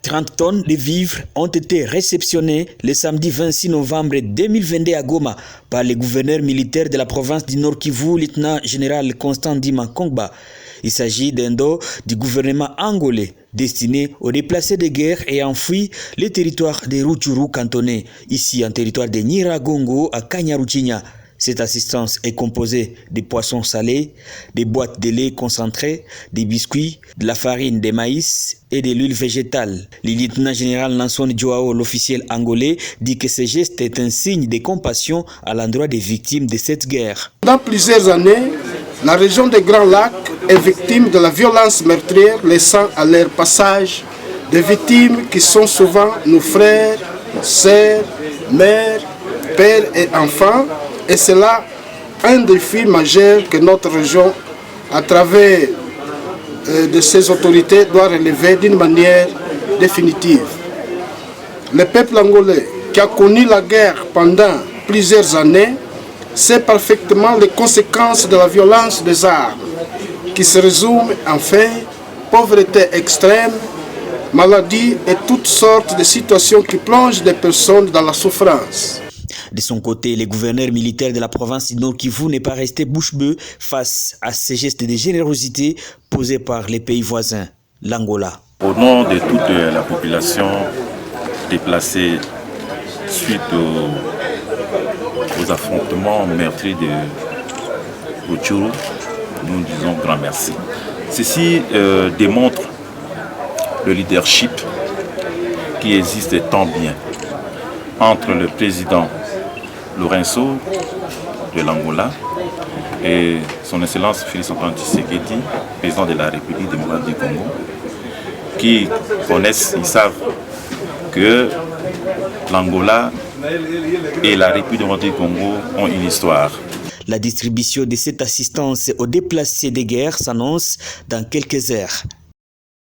30 tonnes de vivres ont été réceptionnées le samedi 26 novembre 2022 à Goma par le gouverneur militaire de la province du Nord Kivu, lieutenant-général Constant Ndima Kongba. Il s'agit d'un don du gouvernement angolais destiné aux déplacés de guerre et enfouis les territoires de Rutshuru cantonnés, ici en territoire de Nyiragongo à Kanyaruchinya. Cette assistance est composée de poissons salés, des boîtes de lait concentré, des biscuits, de la farine de maïs et de l'huile végétale. Le lieutenant-général Nanson Joao, l'officiel angolais, dit que ce geste est un signe de compassion à l'endroit des victimes de cette guerre. Dans plusieurs années, la région des Grands Lacs est victime de la violence meurtrière, laissant à leur passage des victimes qui sont souvent nos frères, sœurs, mères, pères et enfants. Et c'est là un défi majeur que notre région, à travers de ses autorités, doit relever d'une manière définitive. Le peuple angolais, qui a connu la guerre pendant plusieurs années, sait parfaitement les conséquences de la violence des armes, qui se résument en fait pauvreté extrême, maladie et toutes sortes de situations qui plongent des personnes dans la souffrance. De son côté, le gouverneur militaire de la province du Nord Kivu n'est pas resté bouche bée face à ces gestes de générosité posés par les pays voisins, l'Angola. Au nom de toute la population déplacée suite aux affrontements meurtriers de Rutshuru, nous disons grand merci. Ceci démontre le leadership qui existe tant bien entre le président Lourenço de l'Angola et son Excellence Félix-Antoine Tshisekedi, président de la République démocratique du Congo, qui connaissent, ils savent que l'Angola et la République démocratique du Congo ont une histoire. La distribution de cette assistance aux déplacés de guerre s'annonce dans quelques heures.